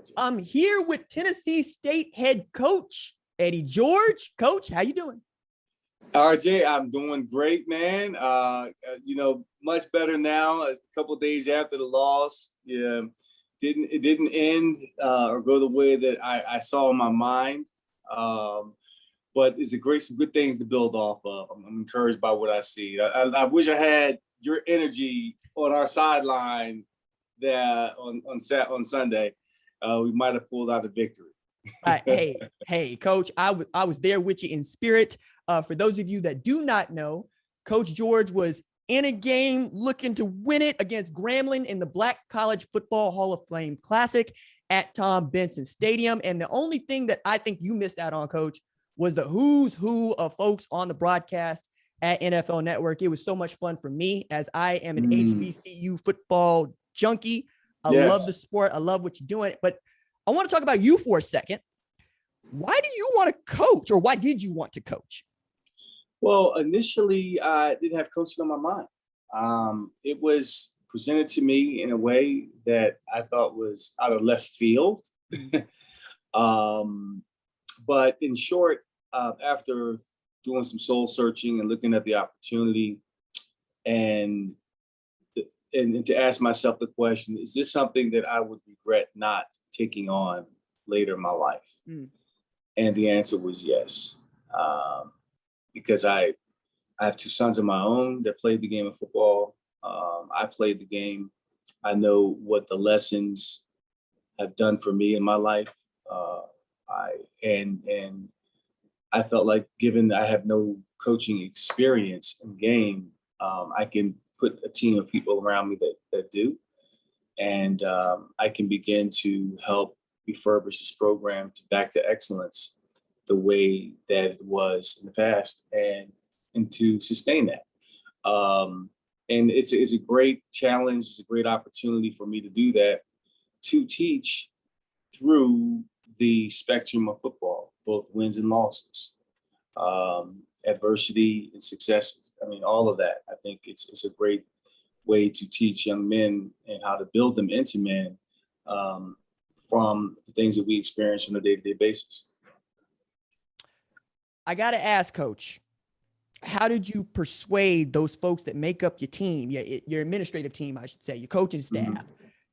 RJ? I'm here with Tennessee State head coach, Eddie George. Coach, how you doing? RJ, I'm doing great, man. Much better now. A couple of days after the loss, it didn't end or go the way that I saw in my mind. But it's some good things to build off of. I'm encouraged by what I see. I wish I had your energy on our sideline there on Sunday. We might have pulled out a victory. Hey, Coach, I was there with you in spirit. For those of you that do not know, Coach George was in a game looking to win it against Grambling in the Black College Football Hall of Fame Classic at Tom Benson Stadium. And the only thing that I think you missed out on, Coach, was the who's who of folks on the broadcast at NFL Network. It was so much fun for me, as I am an HBCU football junkie. I love the sport. I love what you're doing. But I want to talk about you for a second. Why do you want to coach, or why did you want to coach? Well, initially, I didn't have coaching on my mind. It was presented to me in a way that I thought was out of left field. But in short, after doing some soul searching and looking at the opportunity and to ask myself the question, is this something that I would regret not taking on later in my life? And the answer was yes. Because I have two sons of my own that played the game of football. I played the game. I know what the lessons have done for me in my life. I felt like, given I have no coaching experience in game, I can put a team of people around me that do. And I can begin to help refurbish this program back to excellence the way that it was in the past, and to sustain that. And it's a great challenge. It's a great opportunity for me to do that, to teach through the spectrum of football, both wins and losses, adversity and successes. I mean, all of that. I think it's a great way to teach young men and how to build them into men from the things that we experience on a day-to-day basis. I got to ask, Coach, how did you persuade those folks that make up your team, your administrative team, I should say, your coaching staff,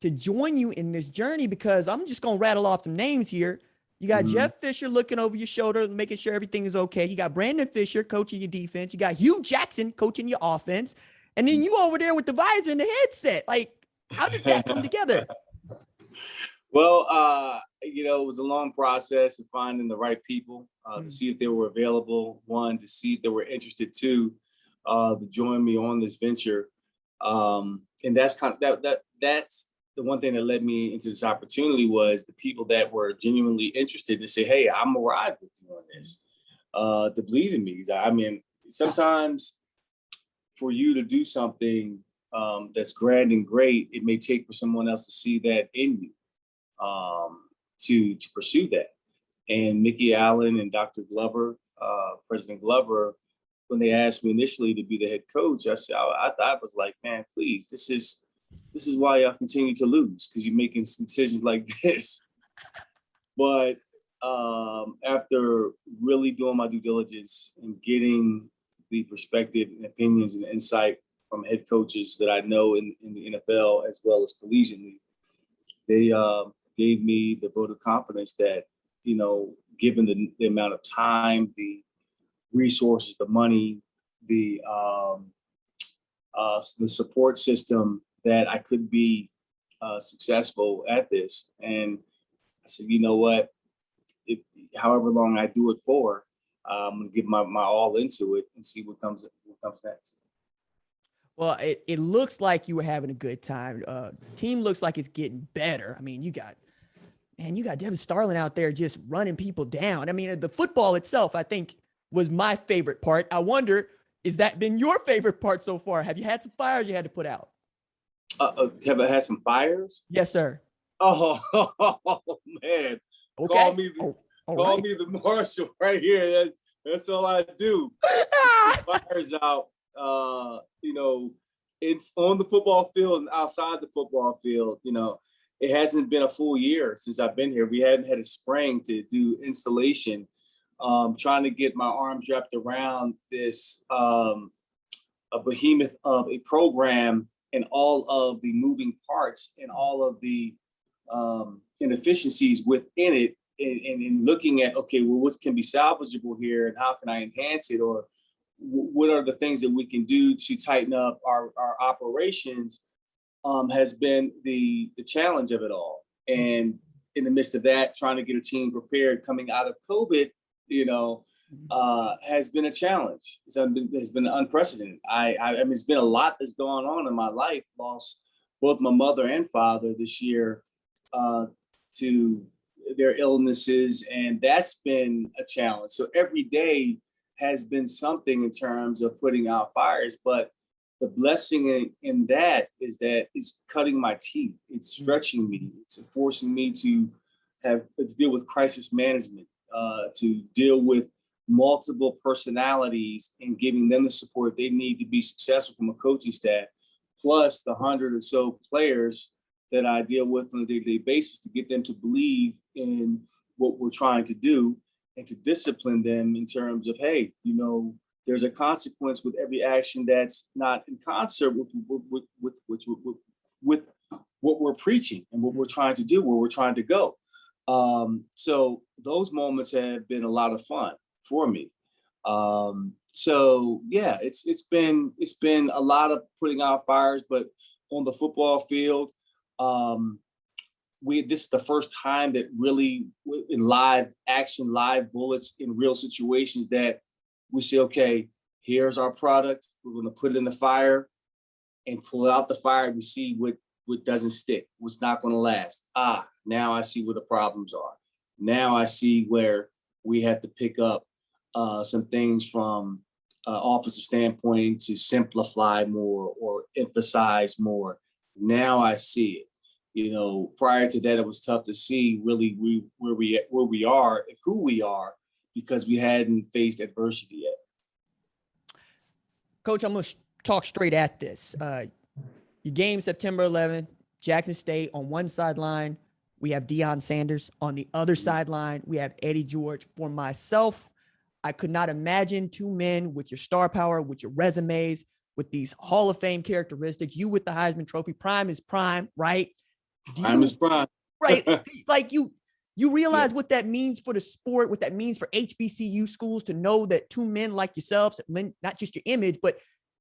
to join you in this journey? Because I'm just going to rattle off some names here. You got Jeff Fisher looking over your shoulder, making sure everything is okay. You got Brandon Fisher coaching your defense. You got Hugh Jackson coaching your offense. And then you over there with the visor and the headset. Like, how did that come together? Well, it was a long process of finding the right people to see if they were available. One, to see if they were interested. Two, to join me on this venture. And that's that's the one thing that led me into this opportunity, was the people that were genuinely interested to say, "Hey, I'm gonna ride with you on this." To believe in me. I mean, sometimes for you to do something that's grand and great, it may take for someone else to see that in you. To pursue that. And Mickey Allen and Dr. Glover, President Glover, when they asked me initially to be the head coach, I thought, I was like, man, please, this is why y'all continue to lose, because you're making decisions like this. But after really doing my due diligence and getting the perspective and opinions and insight from head coaches that I know in the NFL as well as collegiately, they gave me the vote of confidence that, given the amount of time, the resources, the money, the support system, that I could be successful at this. And I said, you know what, however long I do it for, I'm going to give my all into it and see what comes next. Well, it looks like you were having a good time. Team looks like it's getting better. I mean, you got Devin Starlin out there just running people down. I mean, the football itself, I think, was my favorite part. I wonder, has that been your favorite part so far? Have you had some fires you had to put out? Have I had some fires? Yes, sir. Oh, man. Okay. Call me the marshal right here. That's all I do. Fires out. It's on the football field and outside the football field. it hasn't been a full year since I've been here. We hadn't had a spring to do installation. Trying to get my arms wrapped around this a behemoth of a program and all of the moving parts and all of the inefficiencies within it, and looking at, okay, well, what can be salvageable here and how can I enhance it, or what are the things that we can do to tighten up our operations, has been the challenge of it all. And in the midst of that, trying to get a team prepared coming out of COVID, has been a challenge. It's been unprecedented. I mean, it's been a lot that's going on in my life. Lost both my mother and father this year to their illnesses, and that's been a challenge. So every day has been something in terms of putting out fires, but the blessing in that is that it's cutting my teeth. It's stretching me. It's forcing me to deal with crisis management, to deal with multiple personalities and giving them the support they need to be successful from a coaching staff, plus the 100 or so players that I deal with on a day-to-day basis, to get them to believe in what we're trying to do and to discipline them in terms of, hey, there's a consequence with every action that's not in concert with what we're preaching and what we're trying to do, where we're trying to go. So those moments have been a lot of fun for me. So yeah, it's been a lot of putting out fires, but on the football field, this is the first time that really in live action, live bullets in real situations that we say, okay, here's our product. We're going to put it in the fire and pull out the fire. We see what doesn't stick, what's not going to last. Now I see where the problems are. Now I see where we have to pick up some things from offensive standpoint to simplify more or emphasize more. Now I see it. Prior to that, it was tough to see really where we are and who we are, because we hadn't faced adversity yet. Coach, I'm going to talk straight at this. Your game September 11th, Jackson State. On one sideline, we have Deion Sanders. On the other sideline, we have Eddie George. For myself, I could not imagine two men with your star power, with your resumes, with these Hall of Fame characteristics. You with the Heisman Trophy. Prime is prime, right? Prime is prime. Right. Like you realize what that means for the sport, what that means for HBCU schools, to know that two men like yourselves, not just your image, but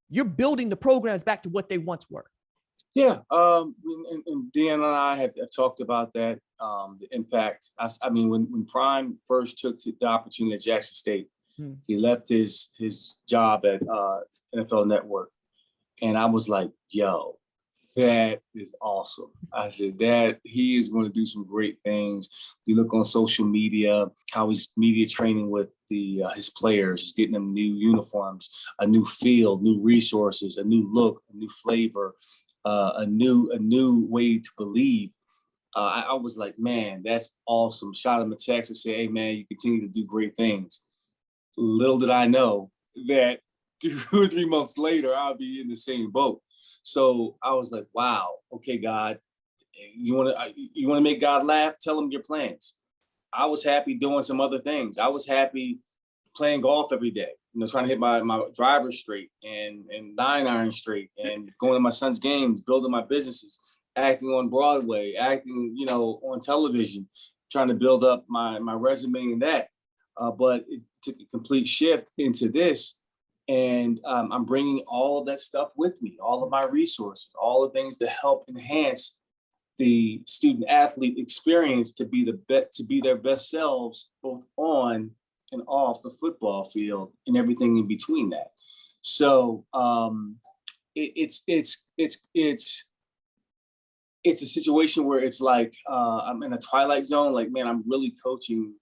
you're building the programs back to what they once were. Yeah. And Deion and I have talked about that, the impact. I mean, when Prime first took the opportunity at Jackson State, he left his job at NFL Network. And I was like, yo, that is awesome. I said that he is going to do some great things. You look on social media, how he's media training with his players, he's getting them new uniforms, a new field, new resources, a new look, a new flavor, a new way to believe. I was like, man, that's awesome. Shot him a text and said, hey, man, you continue to do great things. Little did I know that 2 or 3 months later, I'll be in the same boat. So I was like, wow, okay, God, you want to make God laugh? Tell him your plans. I was happy doing some other things. I was happy playing golf every day, trying to hit my driver straight and 9-iron straight, and going to my son's games, building my businesses, acting on Broadway, acting, on television, trying to build up my resume in that. But it took a complete shift into this. And I'm bringing all of that stuff with me, all of my resources, all the things to help enhance the student athlete experience to be their best selves, both on and off the football field and everything in between that. So it's a situation where it's like I'm in a twilight zone. Like, man, I'm really coaching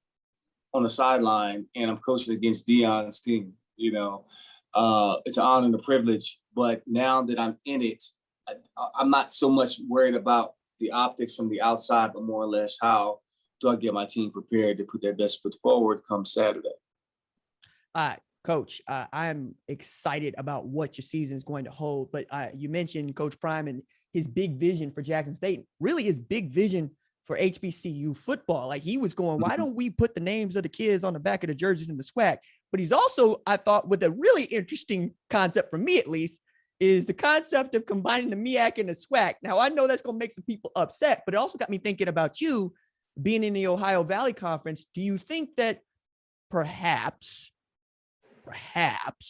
on the sideline, and I'm coaching against Deion's team. It's an honor and a privilege, but now that I'm in it, I'm not so much worried about the optics from the outside, but more or less how do I get my team prepared to put their best foot forward come Saturday. Coach, I'm excited about what your season is going to hold, but you mentioned Coach Prime, and his big vision for Jackson State, really his big vision for HBCU football. Like he was going, why don't we put the names of the kids on the back of the jerseys in the SWAC? But he's also, I thought, with a really interesting concept for me, at least, is the concept of combining the MEAC and the SWAC. Now, I know that's going to make some people upset, but it also got me thinking about you being in the Ohio Valley Conference. Do you think that perhaps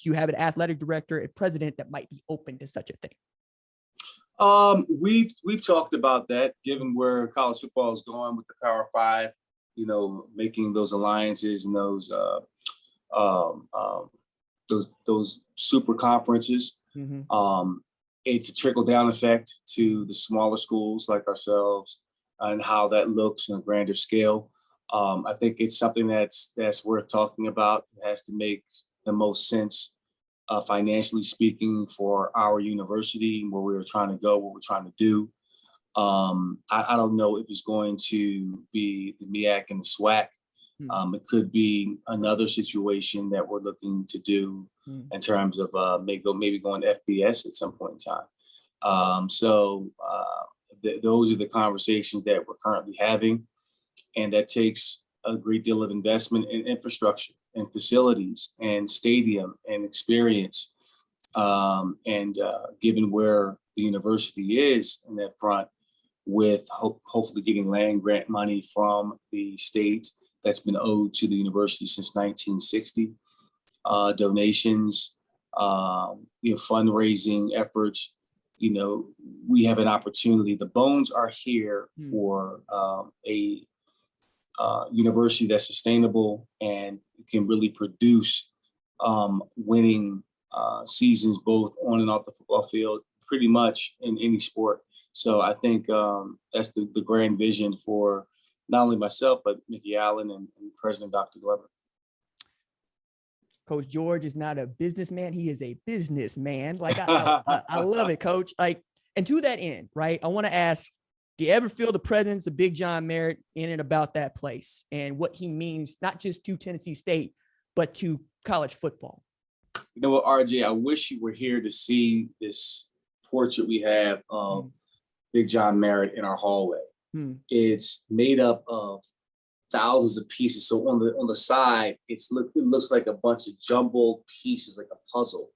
you have an athletic director and president that might be open to such a thing? We've talked about that, given where college football is going with the Power Five, making those alliances and those super conferences. Mm-hmm. It's a trickle down effect to the smaller schools like ourselves and how that looks on a grander scale. I think it's something that's worth talking about. It has to make the most sense, financially speaking, for our university, where we're trying to go, what we're trying to do. I don't know if it's going to be the MEAC and the SWAC. It could be another situation that we're looking to do in terms of maybe going to FBS at some point in time. Those are the conversations that we're currently having, and that takes a great deal of investment in infrastructure and facilities and stadium and experience. Given where the university is in that front, with hopefully getting land grant money from the state that's been owed to the university since 1960, donations, fundraising efforts, we have an opportunity. The bones are here for a university that's sustainable and can really produce winning seasons both on and off the football field, pretty much in any sport. So I think that's the grand vision for not only myself, but Mickey Allen and President Dr. Glover. Coach George is not a businessman. He is a businessman. Like, I love it, Coach. Like, and to that end, right, I want to ask, do you ever feel the presence of Big John Merritt in and about that place and what he means, not just to Tennessee State, but to college football? You know what, RJ, I wish you were here to see this portrait we have of Big John Merritt in our hallway. It's made up of thousands of pieces. So on the side, it looks like a bunch of jumbled pieces, like a puzzle.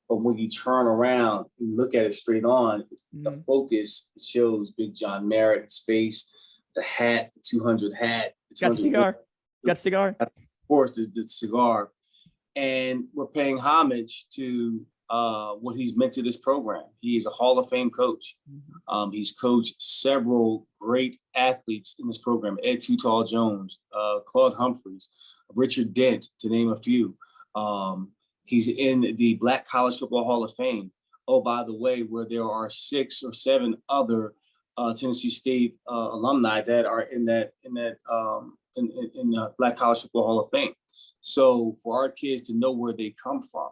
But when you turn around and look at it straight on, the focus shows Big John Merritt, his face, the hat, the 200 hat. Got the cigar? Got the cigar? Of course, the cigar. And we're paying homage to what he's meant to this program. He is a Hall of Fame coach. He's coached several great athletes in this program: Ed Too Tall Jones, Claude Humphreys, Richard Dent, to name a few. He's in the Black College Football Hall of Fame. Oh, by the way, where there are 6 or 7 other Tennessee State alumni that are in the Black College Football Hall of Fame. So for our kids to know where they come from,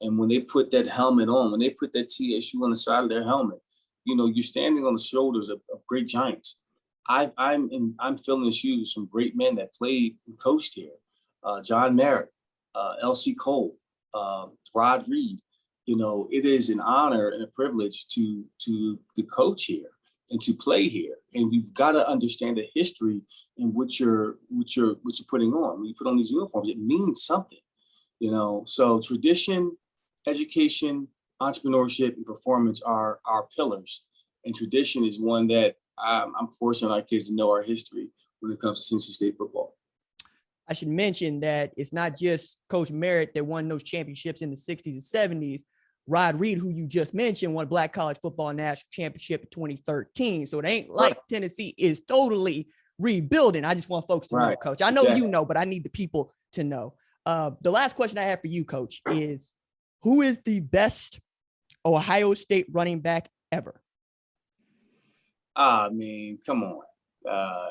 and when they put that helmet on, when they put that TSU on the side of their helmet, you're standing on the shoulders of great giants. I'm filling the shoes of some great men that played and coached here. John Merritt, L.C. Cole, Rod Reed. It is an honor and a privilege to coach here and to play here. And you've got to understand the history and what you're putting on. When you put on these uniforms, it means something. So tradition, education, entrepreneurship, and performance are our pillars. And tradition is one that I'm fortunate our kids to know our history when it comes to Tennessee State football. I should mention that it's not just Coach Merritt that won those championships in the 60s and 70s. Rod Reed, who you just mentioned, won Black College Football National Championship in 2013. So it ain't like Tennessee is totally rebuilding. I just want folks to know, Coach. I know you know, but I need the people to know. The last question I have for you, Coach, is who is the best Ohio State running back ever? I mean, come on.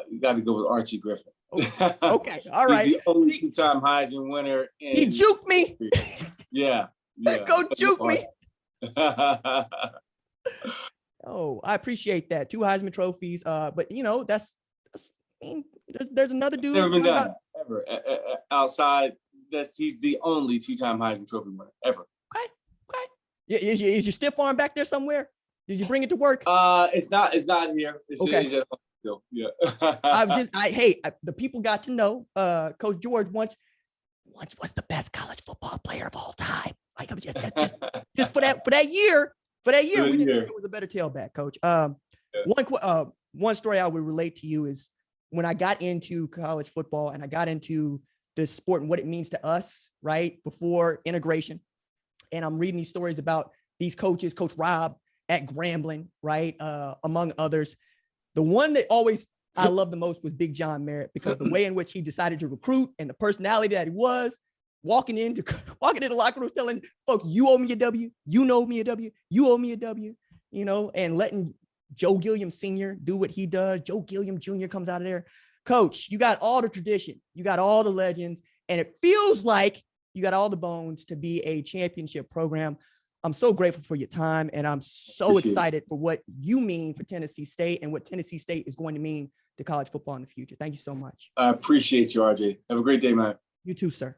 You got to go with Archie Griffin. Okay. All right. He's the only 2-time Heisman winner. He juked me. Yeah. Go juke me. Oh, I appreciate that. 2 Heisman trophies. But that's there's another dude. Never been done ever outside. He's the only 2-time Heisman Trophy winner ever. Okay. Is your stiff arm back there somewhere? Did you bring it to work? It's not here. It's okay. just yeah. The people got to know Coach George once was the best college football player of all time. Like just for that year, we didn't think it was a better tailback, Coach. One story I would relate to you is when I got into college football and I got into the sport and what it means to us, right, before integration. And I'm reading these stories about these coaches, Coach Rob at Grambling, right, among others. The one that I love the most was Big John Merritt, because the way in which he decided to recruit and the personality that he was, walking into the locker room telling folks, you owe me a W, you know me a W, you owe me a W, and letting Joe Gilliam Sr. do what he does. Joe Gilliam Jr. comes out of there. Coach, you got all the tradition, you got all the legends, and it feels like you got all the bones to be a championship program. I'm so grateful for your time, and I'm so excited for what you mean for Tennessee State and what Tennessee State is going to mean to college football in the future. Thank you so much. I appreciate you, RJ. Have a great day, man. You too, sir.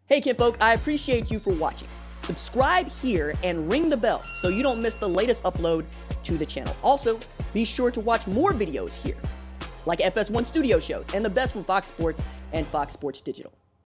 Hey, kinfolk, I appreciate you for watching. Subscribe here and ring the bell so you don't miss the latest upload to the channel. Also, be sure to watch more videos here, like FS1 Studio shows and the best from Fox Sports and Fox Sports Digital.